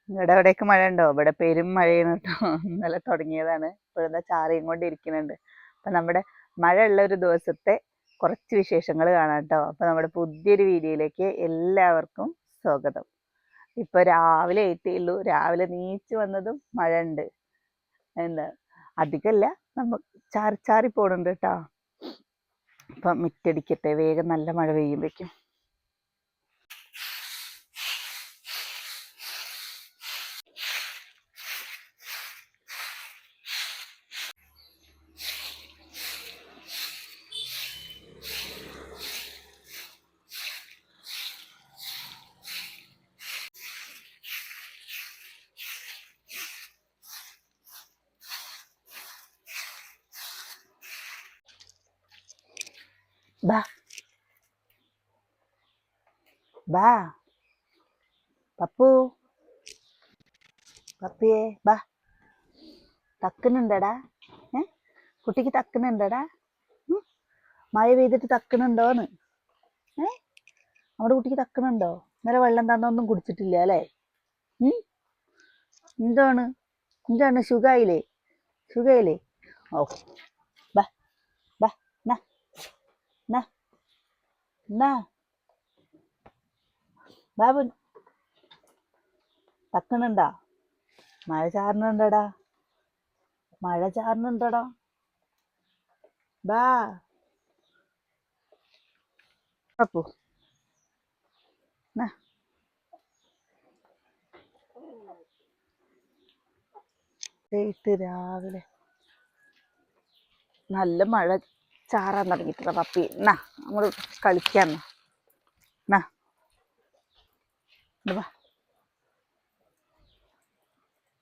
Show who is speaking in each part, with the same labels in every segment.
Speaker 1: ഇവിടെ എവിടെയൊക്കെ മഴ ഉണ്ടോ? ഇവിടെ പെരും മഴയാണ് കേട്ടോ. ഇന്നലെ തുടങ്ങിയതാണ്. ഇപ്പോഴെന്താ ചാറിയും കൊണ്ട് ഇരിക്കുന്നുണ്ട്. അപ്പം നമ്മുടെ മഴ ഉള്ള ഒരു ദിവസത്തെ കുറച്ച് വിശേഷങ്ങൾ കാണാം കേട്ടോ. അപ്പം നമ്മുടെ പുതിയൊരു വീഡിയോയിലേക്ക് എല്ലാവർക്കും സ്വാഗതം. ഇപ്പൊ രാവിലെ എത്തിയേ ഉള്ളൂ. രാവിലെ നീച്ച് വന്നതും മഴ ഉണ്ട്. എന്താ അധികമല്ല, നമ്മ ചാറി ചാറി പോണുണ്ട് കേട്ടോ. അപ്പം മിറ്റടിക്കട്ടെ, വേഗം നല്ല മഴ പെയ്യുമ്പോഴേക്കും. ബാ ബാ പപ്പു, പപ്പിയേ ബാ. തക്കുന്നുണ്ടടാ? കുട്ടിക്ക് തക്കുന്നുണ്ടടാ? മഴ പെയ്തിട്ട് തക്കുന്നുണ്ടോന്ന്? നമ്മുടെ കുട്ടിക്ക് തക്കുന്നുണ്ടോ? ഇന്നലെ വെള്ളം തന്നൊന്നും കുടിച്ചിട്ടില്ല അല്ലേ? എന്താണ് എന്താണ് സുഖായില്ലേ? സുഖായില്ലേ? ഓ, ബാ ബാ, നാ നാ നാ ബാബു. തക്കണുണ്ടാ? മഴ ചാറുന്നുണ്ടടാ, മഴ ചാറുന്നുണ്ടടാ. ബാ പപ്പു, നാ. രാവിലെ നല്ല മഴ ചാറാൻ തുടങ്ങിയിട്ടില്ല പപ്പി. എന്നാ നമ്മൾ കളിക്കാൻ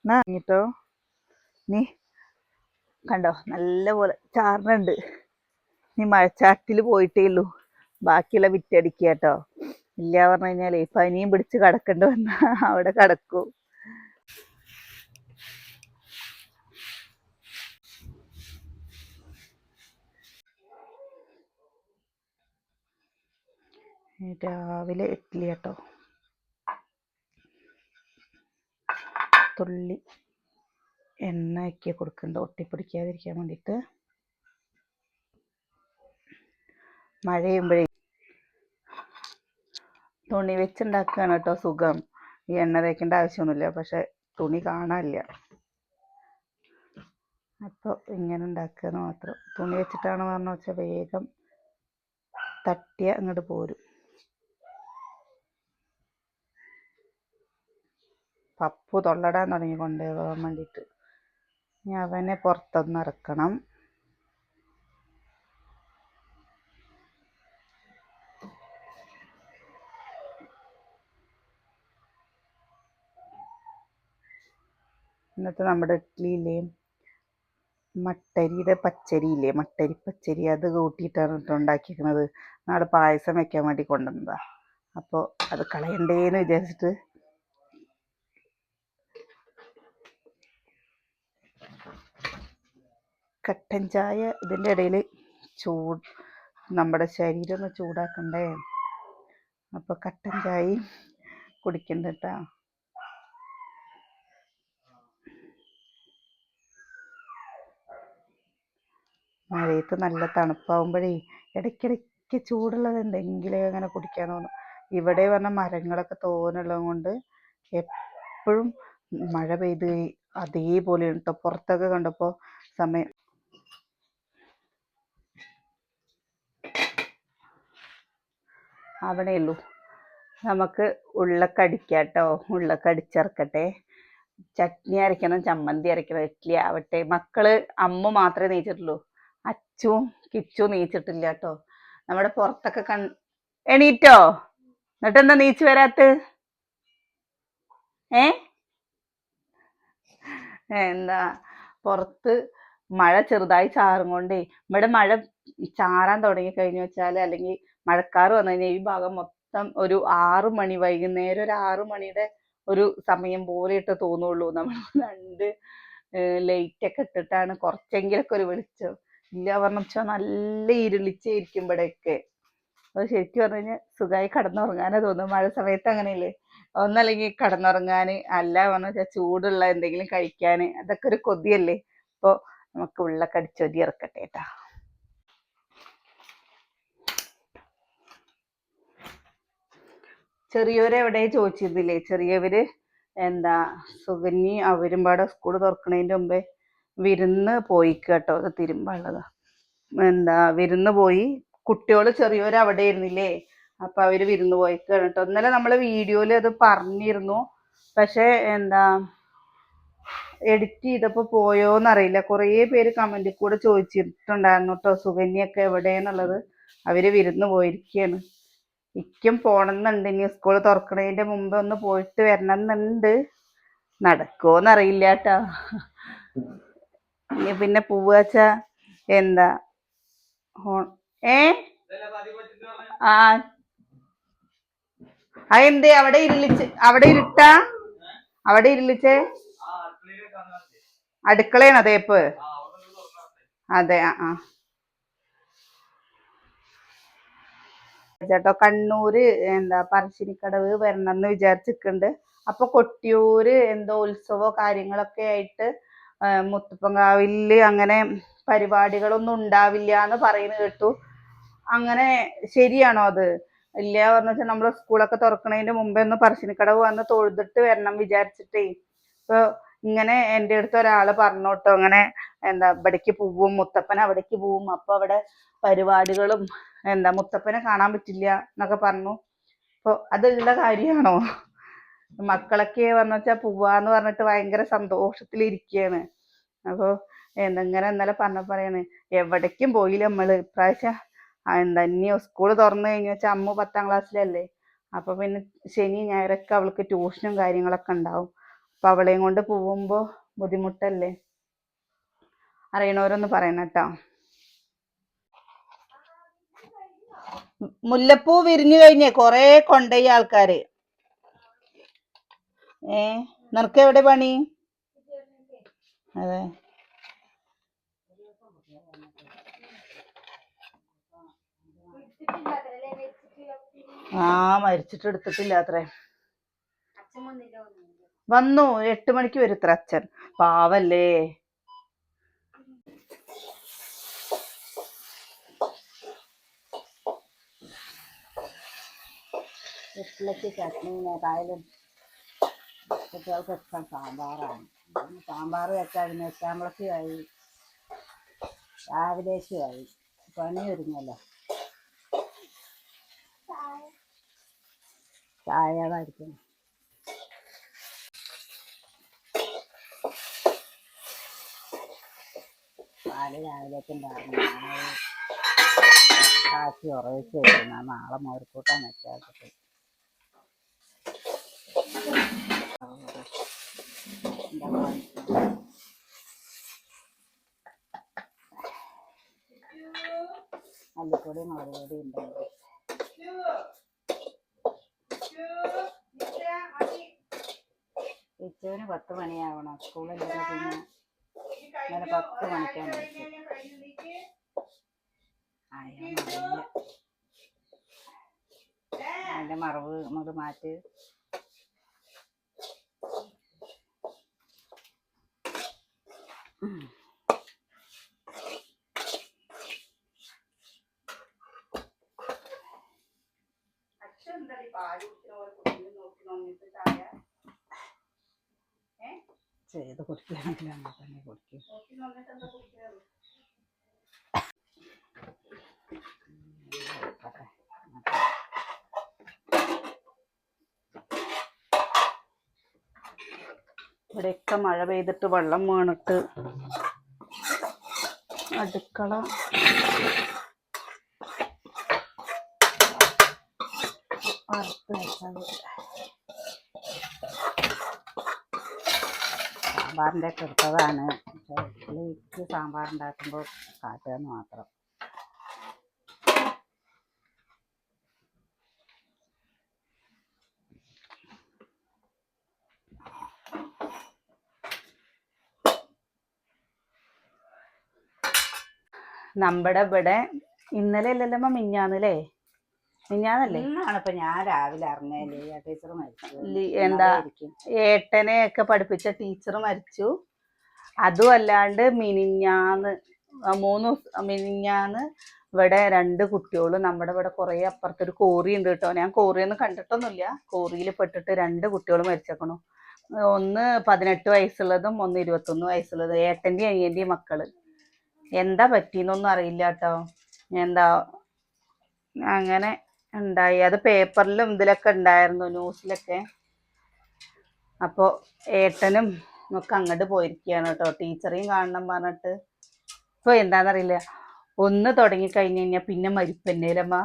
Speaker 1: എന്നാ എന്നിട്ടോ നീ കണ്ടോ? നല്ല പോലെ ചാറിനുണ്ട്. നീ മഴച്ചാട്ടിൽ പോയിട്ടേ ഉള്ളൂ. ബാക്കിയുള്ള വിറ്റടിക്കുക കേട്ടോ. ഇല്ല പറഞ്ഞു കഴിഞ്ഞാലേ പനിയും പിടിച്ച് കിടക്കേണ്ടി വന്ന അവിടെ കിടക്കൂ. രാവിലെ ഇഡ്ഡലി കേട്ടോ. തുള്ളി എണ്ണ ഒക്കെ കൊടുക്കണ്ട, ഒട്ടിപ്പിടിക്കാതിരിക്കാൻ വേണ്ടിയിട്ട്. മഴ പെയ്യുമ്പോഴേ തുണി വെച്ചുണ്ടാക്കുകയാണ് കേട്ടോ സുഖം. ഈ എണ്ണ തേക്കേണ്ട ആവശ്യമൊന്നുമില്ല. പക്ഷെ തുണി കാണാനില്ല. അപ്പോൾ ഇങ്ങനെ ഉണ്ടാക്കുകയെന്ന് മാത്രം. തുണി വെച്ചിട്ടാണ് പറഞ്ഞു വെച്ചാൽ വേഗം തട്ടിയ അങ്ങോട്ട് പോരും. പപ്പു തൊള്ളടാൻ തുടങ്ങി കൊണ്ടുപോകാൻ വേണ്ടിയിട്ട്. ഇനി അവനെ പുറത്തൊന്ന് ഇറക്കണം. ഇന്നത്തെ നമ്മുടെ ഇഡ്ഡലിയില്ലേ, മട്ടരിയുടെ പച്ചരിയില്ലേ, മട്ടരി പച്ചരി, അത് കൂട്ടിയിട്ടാണ് കേട്ടോ ഉണ്ടാക്കിയിരിക്കുന്നത്. നാളെ പായസം വെക്കാൻ വേണ്ടി കൊണ്ടുവന്നതാണ്. അപ്പോൾ അത് കളയണ്ടേന്ന് വിചാരിച്ചിട്ട് കട്ടൻ ചായ ഇതിൻ്റെ ഇടയിൽ നമ്മുടെ ശരീരം ഒന്ന് ചൂടാക്കണ്ടേ. അപ്പോൾ കട്ടൻ ചായയും കുടിക്കണ്ട കേട്ടോ. മഴയത്ത് നല്ല തണുപ്പാവുമ്പോഴേ ഇടയ്ക്കിടയ്ക്ക് ചൂടുള്ളത് എന്തെങ്കിലും അങ്ങനെ കുടിക്കാൻ തോന്നും. ഇവിടെ പറഞ്ഞാൽ മരങ്ങളൊക്കെ തോനുള്ളത് കൊണ്ട് എപ്പോഴും മഴ പെയ്ത് അതേപോലെ കേട്ടോ. പുറത്തൊക്കെ കണ്ടപ്പോൾ സമയം അവിടെ ഉള്ളൂ. നമുക്ക് ഉള്ളൊക്കെ അടിക്കാം കേട്ടോ. ഉള്ളൊക്കെ അടിച്ചിറക്കട്ടെ. ചട്നി അരയ്ക്കണം, ചമ്മന്തി അരയ്ക്കണം, ഇഡ്ഡലി ആവട്ടെ. മക്കള് അമ്മ മാത്രമേ നീച്ചിട്ടുള്ളൂ. അച്ചും കിച്ചും നീച്ചിട്ടില്ല കേട്ടോ. നമ്മുടെ പുറത്തൊക്കെ എണീറ്റോ? എന്നിട്ടെന്താ നീച്ച് വരാത്ത? എന്താ പുറത്ത് മഴ ചെറുതായി ചാറും കൊണ്ടേ. ഇവിടെ മഴ ചാറാൻ തുടങ്ങി കഴിഞ്ഞു വെച്ചാൽ, അല്ലെങ്കിൽ മഴക്കാറ് വന്നു കഴിഞ്ഞാൽ ഈ ഭാഗം മൊത്തം ഒരു 6 മണി, വൈകുന്നേരം ഒരു 6 മണിയുടെ ഒരു സമയം പോലെ ഇട്ട് തോന്നുള്ളൂ. നമ്മൾ 2 ലൈറ്റൊക്കെ ഇട്ടിട്ടാണ് കുറച്ചെങ്കിലൊക്കെ ഒരു വെളിച്ചം. ഇല്ല പറഞ്ഞു വെച്ചാൽ നല്ല ഇരുളിച്ചായിരിക്കും ഇവിടെയൊക്കെ. അത് ശരിക്കും പറഞ്ഞു കഴിഞ്ഞാൽ സുഖമായി കിടന്നുറങ്ങാനേ തോന്നും. മഴ സമയത്ത് അങ്ങനെയല്ലേ, ഒന്നല്ലെങ്കിൽ കിടന്നുറങ്ങാൻ, അല്ല പറഞ്ഞു വെച്ചാൽ ചൂടുള്ള എന്തെങ്കിലും കഴിക്കാൻ, അതൊക്കെ ഒരു കൊതിയല്ലേ. അപ്പോൾ നമുക്ക് ഉള്ളൊക്കെ അടിച്ചൊരി ഇറക്കട്ടെ കേട്ടാ. ചെറിയവരെവിടെ ചോദിച്ചിരുന്നില്ലേ? ചെറിയവര് എന്താ സുകന്യ അവരും പാടെ സ്കൂൾ തുറക്കണതിൻ്റെ മുമ്പേ വിരുന്ന് പോയി കേട്ടോ. അത് തിരുമ്പാനുള്ളതാ. എന്താ വിരുന്ന് പോയി, കുട്ടികള് ചെറിയവര് അവിടെ ആയിരുന്നില്ലേ, അപ്പൊ അവര് വിരുന്ന് പോയിക്കാണ് കേട്ടോ. ഇന്നലെ നമ്മള് വീഡിയോയിൽ അത് പറഞ്ഞിരുന്നു, പക്ഷെ എന്താ എഡിറ്റ് ചെയ്തപ്പോ പോയോന്നറിയില്ല. കുറേ പേര് കമന്റിൽ കൂടെ ചോദിച്ചിട്ടുണ്ടായിരുന്നു കേട്ടോ സുകന്യൊക്കെ എവിടെയെന്നുള്ളത്. അവര് വിരുന്ന് പോയിരിക്കുകയാണ്. ഇക്കും പോണമെന്നുണ്ട്, ഇനി സ്കൂൾ തുറക്കണതിന്റെ മുമ്പ് ഒന്ന് പോയിട്ട് വരണം എന്നുണ്ട്. നടക്കുമോന്നറിയില്ല കേട്ടോ. ഇനി പിന്നെ പോവാച്ച എന്താ ആ അതെന്തേ അവിടെ ഇരുട്ടാ? അവിടെ ഇരുളിച്ചേ അടുക്കളയാണോ തേപ്പ്? അതെ. ആ ചേട്ടോ, കണ്ണൂര് എന്താ പറശ്ശിനിക്കടവ് വരണം എന്ന് വിചാരിച്ചിട്ടുണ്ട്. അപ്പൊ കൊട്ടിയൂര് എന്തോ ഉത്സവോ കാര്യങ്ങളൊക്കെ ആയിട്ട് മുത്തപ്പൻകാവില് അങ്ങനെ പരിപാടികളൊന്നും ഉണ്ടാവില്ല എന്ന് പറയുന്നത് കേട്ടു. അങ്ങനെ ശരിയാണോ അത്? ഇല്ല പറഞ്ഞു വെച്ചാൽ നമ്മള് സ്കൂളൊക്കെ തുറക്കണതിന്റെ മുമ്പേ ഒന്ന് പറശ്ശിനിക്കടവ് വന്ന് തൊഴുതിട്ട് വരണം വിചാരിച്ചിട്ടേ. ഇപ്പൊ ഇങ്ങനെ എൻ്റെ അടുത്ത് ഒരാള് പറഞ്ഞു കേട്ടോ, അങ്ങനെ എന്താ ഇവിടേക്ക് പോവും, മുത്തപ്പൻ അവിടേക്ക് പോവും, അപ്പൊ അവിടെ പരിപാടികളും എന്താ മുത്തപ്പനെ കാണാൻ പറ്റില്ല എന്നൊക്കെ പറഞ്ഞു. അപ്പൊ അതുള്ള കാര്യമാണോ? മക്കളൊക്കെ പറഞ്ഞു വെച്ചാൽ പോവാന്ന് പറഞ്ഞിട്ട് ഭയങ്കര സന്തോഷത്തിലിരിക്കുകയാണ്. അപ്പൊ ഇങ്ങനെ ഇന്നലെ പറയാണ് എവിടേക്കും പോയില്ല നമ്മള് ഇപ്രാവശ്യം. എന്താ ഇനി സ്കൂൾ തുറന്നു കഴിഞ്ഞു വെച്ചാൽ അമ്മ 10ാം ക്ലാസ്സിലല്ലേ, അപ്പൊ പിന്നെ ശനി ഞായറൊക്കെ അവൾക്ക് ട്യൂഷനും കാര്യങ്ങളൊക്കെ ഉണ്ടാവും. അപ്പൊ അവളെയും കൊണ്ട് പോകുമ്പോ ബുദ്ധിമുട്ടല്ലേ. അറിയണവരൊന്ന് പറയണം കേട്ടോ. മുല്ലപ്പൂ വിരിഞ്ഞു കഴിഞ്ഞേ കൊറേ കൊണ്ടുപോയി ആൾക്കാര്. നിനക്ക് എവിടെ പണി? അതെ. മരിച്ചിട്ട് എടുത്തിട്ടില്ല അത്രേ. വന്നു 8 മണിക്ക് വരും ഇത്ര അച്ഛൻ. പാവല്ലേ. വീട്ടിലേക്ക് ചട്നിയിലും കുട്ടികൾക്ക് ഇഷ്ടം സാമ്പാറാണ്. സാമ്പാർ വെച്ചാൽ വെച്ചാമ്പളത്തിയായി, രാവിലേക്കുമായി, പണി ഒരുങ്ങല്ലോ. ചായ കഴിക്കും. പാല് രാവിലേക്ക് ഉണ്ടായിരുന്നു, കാച്ചി ഉറവിച്ച് വെക്കുന്ന നാളെ മോർക്കൂട്ടാൻ വെച്ചാൽ മല്ലിപ്പൊടി മുളക് പൊടി ഉണ്ടെങ്കിൽ ഇച്ചുവിന് 10 മണിയാവണം സ്കൂളിൽ. പിന്നെ ഇന്നലെ 10 മണിക്കാണ് അതിന്റെ മറവ് നമുക്ക് മാറ്റി. ചെയ്ത് കുടിക്കുകയാണെങ്കിൽ അങ്ങനെ തന്നെ കുടിക്കും. ഇവിടെയൊക്കെ മഴ പെയ്തിട്ട് വെള്ളം വീണിട്ട് അടുക്കള വറുത്ത് വെച്ചത്. സാമ്പാറിൻ്റെ ഒക്കെ എടുത്തതാണ്. പക്ഷേ സാമ്പാർ ഉണ്ടാക്കുമ്പോൾ കാട്ടുകയെന്ന് മാത്രം. നമ്മുടെ ഇവിടെ ഇന്നലെ അല്ലല്ലോ മിഞ്ഞാന്നല്ലേ മിനിഞ്ഞാന്നല്ലേ?
Speaker 2: ഇപ്പൊ ഞാൻ രാവിലെ അറിഞ്ഞല്ലേ ടീച്ചർ മരിച്ചു.
Speaker 1: എന്താ ഏട്ടനെ ഒക്കെ പഠിപ്പിച്ച ടീച്ചർ മരിച്ചു. അതും അല്ലാണ്ട് മിനിഞ്ഞാന്ന് ഇവിടെ 2 കുട്ടികളും നമ്മുടെ ഇവിടെ കുറേ അപ്പുറത്തൊരു കോറി ഉണ്ട് കേട്ടോ. ഞാൻ കോറിയൊന്നും കണ്ടിട്ടൊന്നുമില്ല. കോറിയിൽ പെട്ടിട്ട് 2 കുട്ടികൾ മരിച്ചേക്കണു. ഒന്ന് 18 വയസ്സുള്ളതും ഒന്ന് 21 വയസ്സുള്ളതും. ഏട്ടൻ്റെയും അനിയൻ്റെയും മക്കള്. എന്താ പറ്റിയെന്നൊന്നും അറിയില്ല കേട്ടോ. എന്താ അങ്ങനെ ഉണ്ടായി. അത് പേപ്പറിലും ഇതിലൊക്കെ ഉണ്ടായിരുന്നു, ന്യൂസിലൊക്കെ. അപ്പോൾ ഏട്ടനും ഒക്കെ അങ്ങോട്ട് പോയിരിക്കുകയാണ് കേട്ടോ, ടീച്ചറേയും കാണണം പറഞ്ഞിട്ട്. ഇപ്പോൾ എന്താണെന്നറിയില്ല, ഒന്ന് തുടങ്ങിക്കഴിഞ്ഞ് കഴിഞ്ഞാൽ പിന്നെ മരിപ്പന്നേലമ്മ.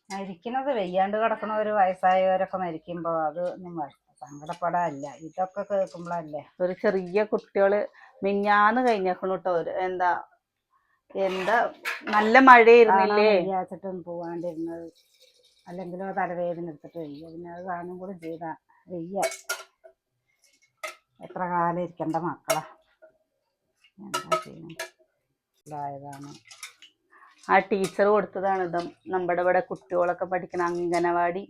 Speaker 2: മരിക്കുന്നത് വെയ്യാണ്ട് കിടക്കണവർ വയസ്സായവരൊക്കെ മരിക്കുമ്പോൾ അത് സങ്കടപ്പെടാനില്ല. ഇതൊക്കെ കേൾക്കുമ്പോഴല്ലേ.
Speaker 1: ഒരു ചെറിയ കുട്ടികള് മിഞ്ഞാന്ന് കഴിഞ്ഞേക്കണു കേട്ടോ. എന്താ നല്ല മഴയായിരുന്നില്ലേ
Speaker 2: വിചാരിച്ചിട്ടും പോവാണ്ടിരുന്നത്. അല്ലെങ്കിലോ തലവേദന എടുത്തിട്ട് വയ്യ. പിന്നെ അത് കാണും കൂടി ചെയ്താ വയ്യ. എത്ര കാലം ഇരിക്കേണ്ട മക്കളാ. എന്താ ചെയ്യുന്നതാണ്.
Speaker 1: ആ ടീച്ചർ കൊടുത്തതാണ് ഇത്. നമ്മുടെ ഇവിടെ കുട്ടികളൊക്കെ പഠിക്കണ അംഗനവാടി.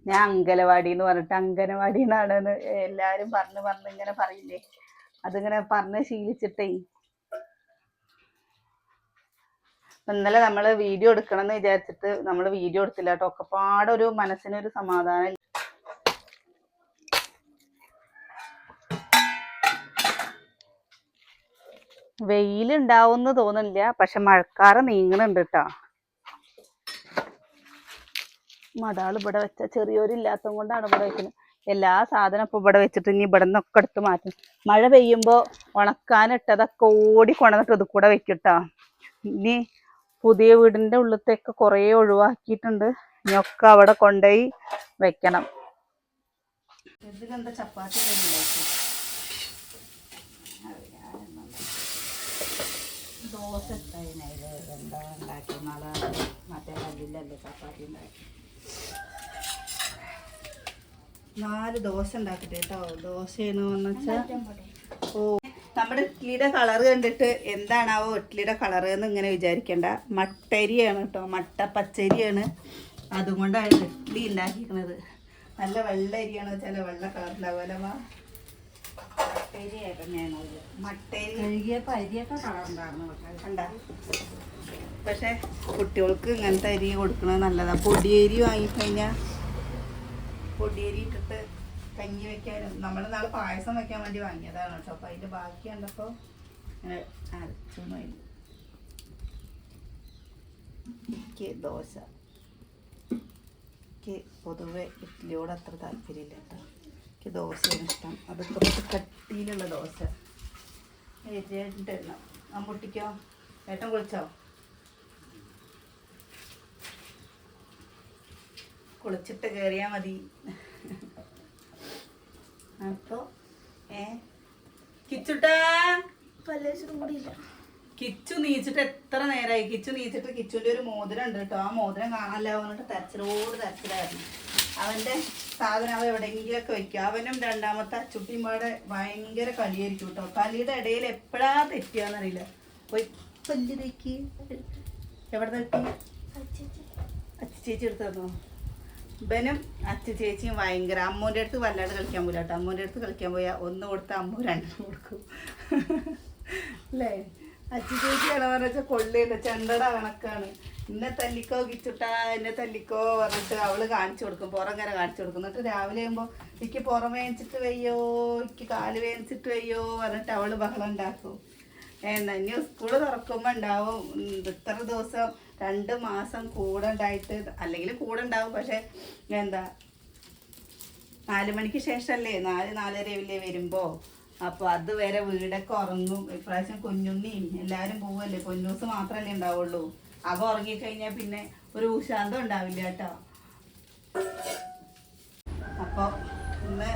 Speaker 1: ഞാൻ അങ്കലവാടി എന്ന് പറഞ്ഞിട്ട് അംഗനവാടി എന്നാണെന്ന് എല്ലാവരും പറഞ്ഞ് ഇങ്ങനെ പറയില്ലേ, അതിങ്ങനെ പറഞ്ഞ് ശീലിച്ചിട്ടേ. ഇന്നലെ നമ്മൾ വീഡിയോ എടുക്കണം എന്ന് വിചാരിച്ചിട്ട് നമ്മൾ വീഡിയോ എടുത്തില്ല കേട്ടോ. ഒക്കെപ്പാടൊരു മനസ്സിനൊരു സമാധാനം. വെയിലുണ്ടാവുമെന്ന് തോന്നുന്നില്ല, പക്ഷെ മഴക്കാറ് നീങ്ങണുണ്ട് കേട്ടോ. മടാൾ ഇവിടെ വെച്ച ചെറിയൊരില്ലാത്തത് കൊണ്ടാണ് ഇവിടെ വെക്കുന്നത്. എല്ലാ സാധനം ഇപ്പൊ ഇവിടെ വെച്ചിട്ട് ഇനി ഇവിടെ നിന്നൊക്കെ എടുത്ത് മാറ്റും. മഴ പെയ്യുമ്പോൾ ഉണക്കാനിട്ടതൊക്കെ ഓടി കൊണ്ടുവന്നിട്ട് ഇത് കൂടെ വെക്കിട്ടോ. ഇനി പുതിയ വീടിന്റെ ഉള്ളിലത്തേക്ക് കുറേ ഒഴിവാക്കിയിട്ടുണ്ട്. ഇനിയൊക്കെ അവിടെ കൊണ്ടുപോയി വെക്കണം. ഇതിലെന്താ ചപ്പാത്തി
Speaker 2: ദോശ എന്താ ഉണ്ടാക്കി നാളെ മറ്റേ കല്ലിലല്ലേ ചപ്പാത്തി ഉണ്ടാക്കി.
Speaker 1: 4 ദോശ ഉണ്ടാക്കട്ടെ കേട്ടോ. ദോശയെന്ന് പറഞ്ഞാൽ നമ്മുടെ ഇഡ്ഡലിയുടെ കളർ കണ്ടിട്ട് എന്താണാവോ ഇഡ്ഡലിയുടെ കളർ എന്ന് ഇങ്ങനെ വിചാരിക്കേണ്ട. മട്ടരിയാണ് കേട്ടോ, മട്ട പച്ചരിയാണ്. അതുകൊണ്ടാണ് ഇഡ്ഡലി ഉണ്ടാക്കിയിരിക്കുന്നത്. നല്ല വെള്ള അരിയാണ്, ചില വെള്ള കളറിലാവുമല്ലോ. മട്ടരി
Speaker 2: കഴുകിയപ്പോൾ അരിയൊക്കെ കളറുണ്ടായിരുന്നു
Speaker 1: കണ്ട. പക്ഷെ കുട്ടികൾക്ക് ഇങ്ങനത്തെ അരി കൊടുക്കുന്നത് നല്ലതാണ്. പൊടിയരി വാങ്ങിക്കഴിഞ്ഞാൽ പൊടിയരി ഇട്ടിട്ട് കഞ്ഞി വെക്കാനും. നമ്മൾ നാളെ പായസം വെക്കാൻ വേണ്ടി വാങ്ങിയതാണ് കേട്ടോ. അപ്പം അതിൻ്റെ ബാക്കി കണ്ടപ്പോൾ അരച്ചു. എനിക്ക് ദോശ, എനിക്ക് പൊതുവെ ഇഡ്ഡലിയോട് അത്ര താല്പര്യമില്ല കേട്ടോ. എനിക്ക് ദോശയാണ് ഇഷ്ടം. അത് കുറച്ച് കട്ടിയിലുള്ള ദോശ. ഏറ്റെണ്ണം അമ്പുട്ടിക്കോ? ഏട്ടൻ കുളിച്ചോ? കുളിച്ചിട്ട് കയറിയാൽ മതി. അപ്പോൾ കിച്ചുട്ടാ കിച്ചു നീച്ചിട്ട് എത്ര നേരമായി. കിച്ചു നീച്ചിട്ട് കിച്ചുവിൻ്റെ ഒരു മോതിരം ഉണ്ട് കേട്ടോ. ആ മോതിരം കാണാനല്ല പറഞ്ഞിട്ട് തരച്ചിലായിരുന്നു. അവൻ്റെ സാധനം അവൻ എവിടെയെങ്കിലൊക്കെ വയ്ക്കും. അവനും രണ്ടാമത്തെ അച്ചുട്ടിയും പാടെ ഭയങ്കര കളിയായിരിക്കും കേട്ടോ. കളിയുടെ ഇടയിൽ എപ്പോഴാ തെറ്റിയാന്നറിയില്ല. പോയി പല്ല് തേക്ക്. എവിടെ തട്ടി? അച്ചു ചേച്ചി എടുത്ത് തന്നോ? ഇവനും അച്ചു ചേച്ചിയും ഭയങ്കര. അമ്മൂൻ്റെ അടുത്ത് വല്ലാണ്ട് കളിക്കാൻ പോല കേട്ടോ. അമ്മൂൻ്റെ അടുത്ത് കളിക്കാൻ പോയാൽ 1 കൊടുത്താൽ അമ്മു 2 കൊടുക്കും അല്ലേ? അച്ചു ചേച്ചിയാണ് പറഞ്ഞാൽ കൊള്ളിയുണ്ട്, ചെണ്ടട കണക്കാണ്. എന്നെ തല്ലിക്കോ കിച്ചുട്ടാ, എന്നെ തല്ലിക്കോ പറഞ്ഞിട്ട് അവള് കാണിച്ചു കൊടുക്കും, പുറങ്ങനെ കാണിച്ചു കൊടുക്കും. എന്നിട്ട് രാവിലെ ആകുമ്പോൾ എനിക്ക് പുറം വേനിച്ചിട്ട് വയ്യോ, എനിക്ക് കാല് വേനിച്ചിട്ട് വയ്യോ പറഞ്ഞിട്ട് അവള് ബഹളം ഉണ്ടാക്കും. എന്നാ ഇനി സ്കൂള് തുറക്കുമ്പോൾ ഉണ്ടാവും. ഇത്ര ദിവസം 2 മാസം കൂടെ ഉണ്ടായിട്ട്, അല്ലെങ്കിൽ കൂടെ ഉണ്ടാവും. പക്ഷെ എന്താ 4 മണിക്ക് ശേഷമല്ലേ, 4-4:30 വരുമ്പോൾ. അപ്പോൾ അതുവരെ വീടൊക്കെ ഉറങ്ങും. ഇപ്രാവശ്യം കുഞ്ഞുണ്ണിയും എല്ലാവരും പോവല്ലേ, പൊന്നൂസ് മാത്രമല്ലേ ഉണ്ടാവുള്ളൂ. അവ ഉറങ്ങിക്കഴിഞ്ഞാൽ പിന്നെ ഒരു ഉശാന്തം ഉണ്ടാവില്ല കേട്ടോ. അപ്പോൾ ഇന്ന്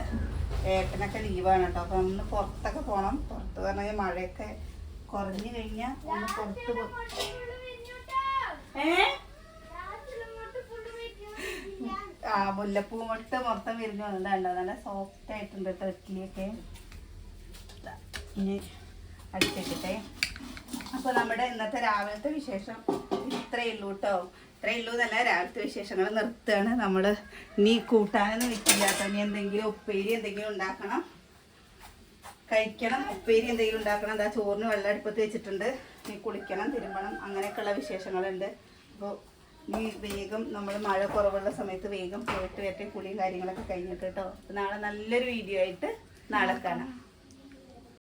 Speaker 1: ഏട്ടനൊക്കെ ലീവാണ് കേട്ടോ. അപ്പോൾ ഒന്ന് പുറത്തൊക്കെ പോകണം. പുറത്ത് പറഞ്ഞാൽ മഴയൊക്കെ കുറഞ്ഞു കഴിഞ്ഞാൽ ഒന്ന് പുറത്ത് മുല്ലപ്പൂ മൊട്ട് മൊത്തം വിരിഞ്ഞു വന്നിട്ടുണ്ടോ. നല്ല സോഫ്റ്റ് ആയിട്ടുണ്ട് കേട്ടോ ഇഡ്ഡലിയൊക്കെ. ഇനി അടിച്ചിട്ടെ. അപ്പോൾ നമ്മുടെ ഇന്നത്തെ രാവിലത്തെ വിശേഷം ഇത്രയേ ഉള്ളൂ കേട്ടോ. ഇത്രയേ ഉള്ളൂ എന്നല്ല, രാവിലത്തെ വിശേഷങ്ങൾ നിർത്തുകയാണ് നമ്മൾ. ഇനി കൂട്ടാനൊന്നും വെക്കില്ലാത്ത, ഇനി എന്തെങ്കിലും ഉപ്പേരി എന്തെങ്കിലും ഉണ്ടാക്കണം, കഴിക്കണം. ഉപ്പേരി എന്തെങ്കിലും ഉണ്ടാക്കണം. എന്താ ചോറിന് വെള്ളം അടുപ്പത്ത് വെച്ചിട്ടുണ്ട്. ഇനി കുളിക്കണം, തിരുമ്പണം, അങ്ങനെയൊക്കെയുള്ള വിശേഷങ്ങളുണ്ട്. അപ്പോൾ ഇനി വേഗം നമ്മൾ മഴ കുറവുള്ള സമയത്ത് വേഗം പോയിട്ട് വരട്ടെ, കുളിയും കാര്യങ്ങളൊക്കെ കഴിഞ്ഞിട്ട് കേട്ടോ. നാളെ നല്ലൊരു വീഡിയോ ആയിട്ട് നാളെ കാണാം.